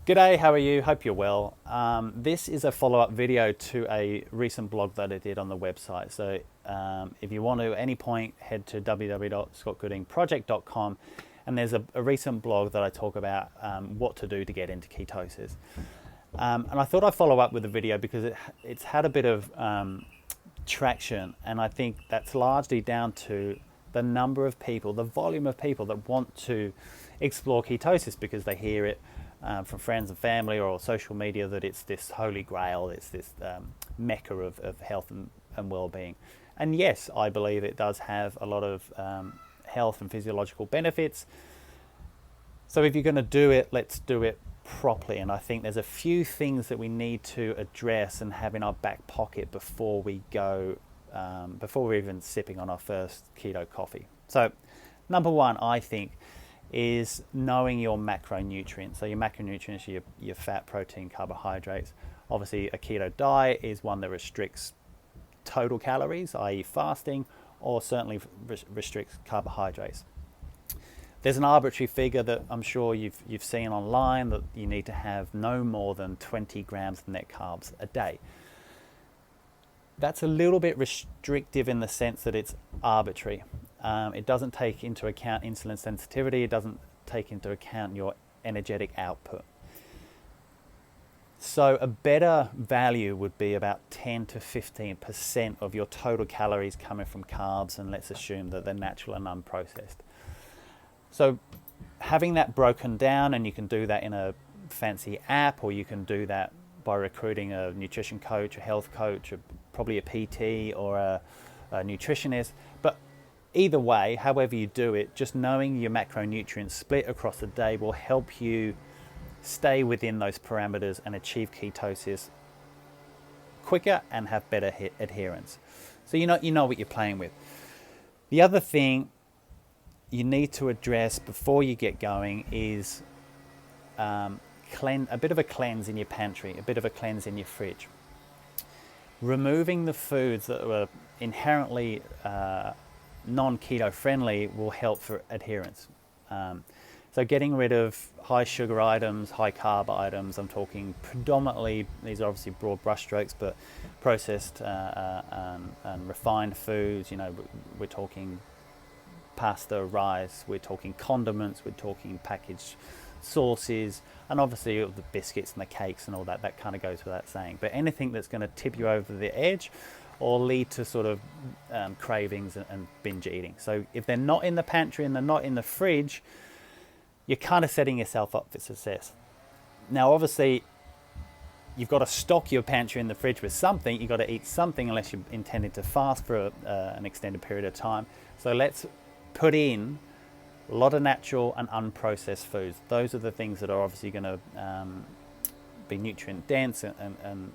G'day, how are you? Hope you're well. This is a follow-up video to a recent blog that I did on the website. So if you want to at any point, head to www.scottgoodingproject.com, and there's a recent blog that I talk about what to do to get into ketosis. And I thought I'd follow up with a video because it's had a bit of traction, and I think that's largely down to the number of people, the volume of people that want to explore ketosis because they hear it from friends and family or social media that it's this holy grail, it's this mecca of health and well-being. And yes, I believe it does have a lot of health and physiological benefits. So if you're going to do it, let's do it properly. And I think there's a few things that we need to address and have in our back pocket before we go, before we're even sipping on our first keto coffee. So number one, I think, is knowing your macronutrients. So your macronutrients, your fat, protein, carbohydrates. Obviously a keto diet is one that restricts total calories, i.e. fasting, or certainly restricts carbohydrates. There's an arbitrary figure that I'm sure you've seen online that you need to have no more than 20 grams of net carbs a day. That's a little bit restrictive in the sense that it's arbitrary. It doesn't take into account insulin sensitivity. It doesn't take into account your energetic output. So a better value would be about 10 to 15% of your total calories coming from carbs, and let's assume that they're natural and unprocessed. So having that broken down, and you can do that in a fancy app, or you can do that by recruiting a nutrition coach, a health coach, probably a PT or a nutritionist. But either way, however you do it, just knowing your macronutrients split across the day will help you stay within those parameters and achieve ketosis quicker and have better adherence. So you know what you're playing with. The other thing you need to address before you get going is a bit of a cleanse in your pantry, a bit of a cleanse in your fridge. Removing the foods that are inherently non-keto friendly will help for adherence. So getting rid of high sugar items, high carb items, I'm talking predominantly, these are obviously broad brushstrokes, but processed and refined foods, we're talking pasta, rice, we're talking condiments, we're talking packaged sauces, and obviously the biscuits and the cakes and all that kind of goes without saying. But anything that's going to tip you over the edge or lead to sort of cravings and binge eating. So if they're not in the pantry and they're not in the fridge, you're kind of setting yourself up for success. Now, obviously, you've got to stock your pantry and the fridge with something. You've got to eat something unless you're intending to fast for an extended period of time. So let's put in a lot of natural and unprocessed foods. Those are the things that are obviously going to be nutrient dense and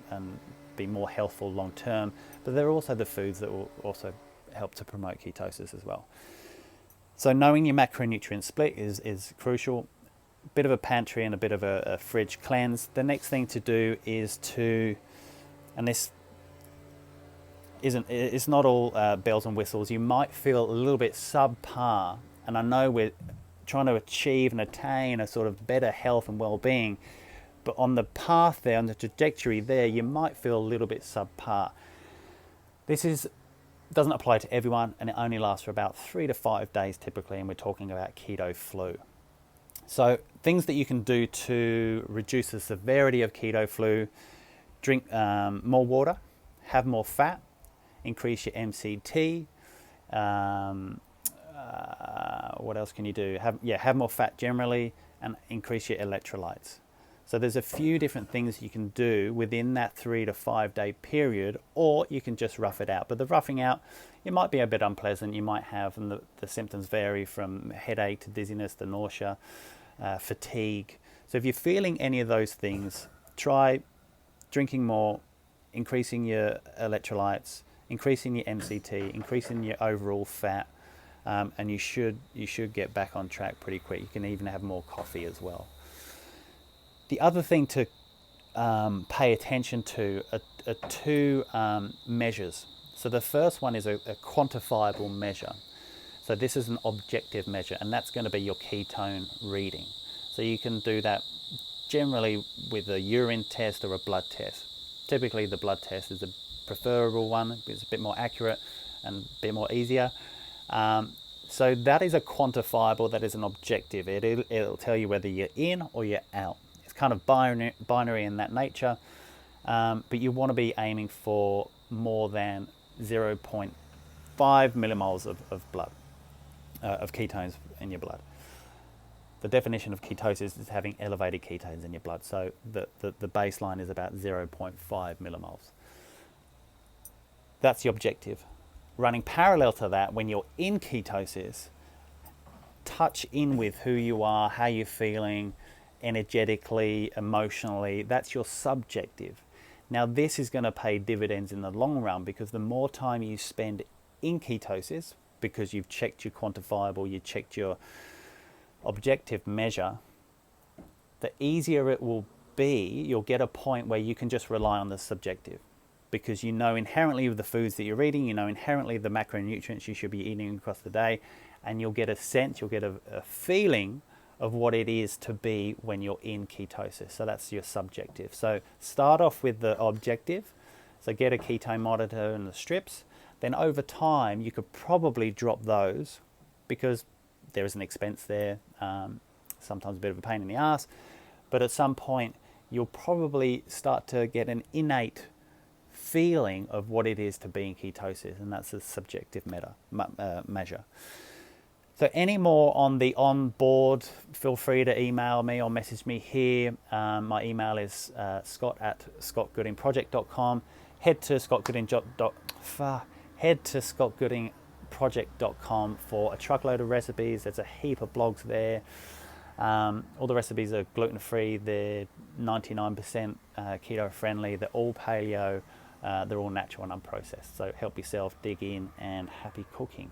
be more healthful long term, but they're also the foods that will also help to promote ketosis as well. So knowing your macronutrient split is crucial. A bit of a pantry and a bit of a fridge cleanse. The next thing to do is and this it's not all bells and whistles. You might feel a little bit subpar, and I know we're trying to achieve and attain a sort of better health and well-being, but on the path there, on the trajectory there, you might feel a little bit subpar. This doesn't apply to everyone, and it only lasts for about 3 to 5 days typically, and we're talking about keto flu. So things that you can do to reduce the severity of keto flu: drink more water, have more fat, increase your MCT. What else can you do? Have more fat generally, and increase your electrolytes. So there's a few different things you can do within that 3 to 5 day period, or you can just rough it out. But the roughing out, it might be a bit unpleasant. You might have, and the symptoms vary from headache to dizziness to nausea, fatigue. So if you're feeling any of those things, try drinking more, increasing your electrolytes, increasing your MCT, increasing your overall fat, and you should get back on track pretty quick. You can even have more coffee as well. The other thing to pay attention to are two measures. So the first one is a quantifiable measure. So this is an objective measure, and that's going to be your ketone reading. So you can do that generally with a urine test or a blood test. Typically the blood test is a preferable one, it's a bit more accurate and a bit more easier. So that is a quantifiable, that is an objective. It'll tell you whether you're in or you're out. It's kind of binary in that nature, but you want to be aiming for more than 0.5 millimoles of blood, of ketones in your blood. The definition of ketosis is having elevated ketones in your blood. So the baseline is about 0.5 millimoles. That's the objective. Running parallel to that, when you're in ketosis, touch in with who you are, how you're feeling, energetically, emotionally. That's your subjective. Now this is going to pay dividends in the long run, because the more time you spend in ketosis, because you've checked your quantifiable, you checked your objective measure, the easier it will be. You'll get a point where you can just rely on the subjective, because you know inherently the foods that you're eating, you know inherently the macronutrients you should be eating across the day, and you'll get a sense, you'll get a feeling of what it is to be when you're in ketosis. So that's your subjective. So start off with the objective. So get a ketone monitor and the strips. Then over time, you could probably drop those, because there is an expense there, sometimes a bit of a pain in the ass, but at some point you'll probably start to get an innate feeling of what it is to be in ketosis, and that's a subjective measure. So any more on the onboard, feel free to email me or message me here. My email is scott@scottgoodingproject.com. Head to scottgoodingproject.com for a truckload of recipes. There's a heap of blogs there. All the recipes are gluten-free. They're 99% keto-friendly. They're all paleo. They're all natural and unprocessed. So help yourself, dig in, and happy cooking.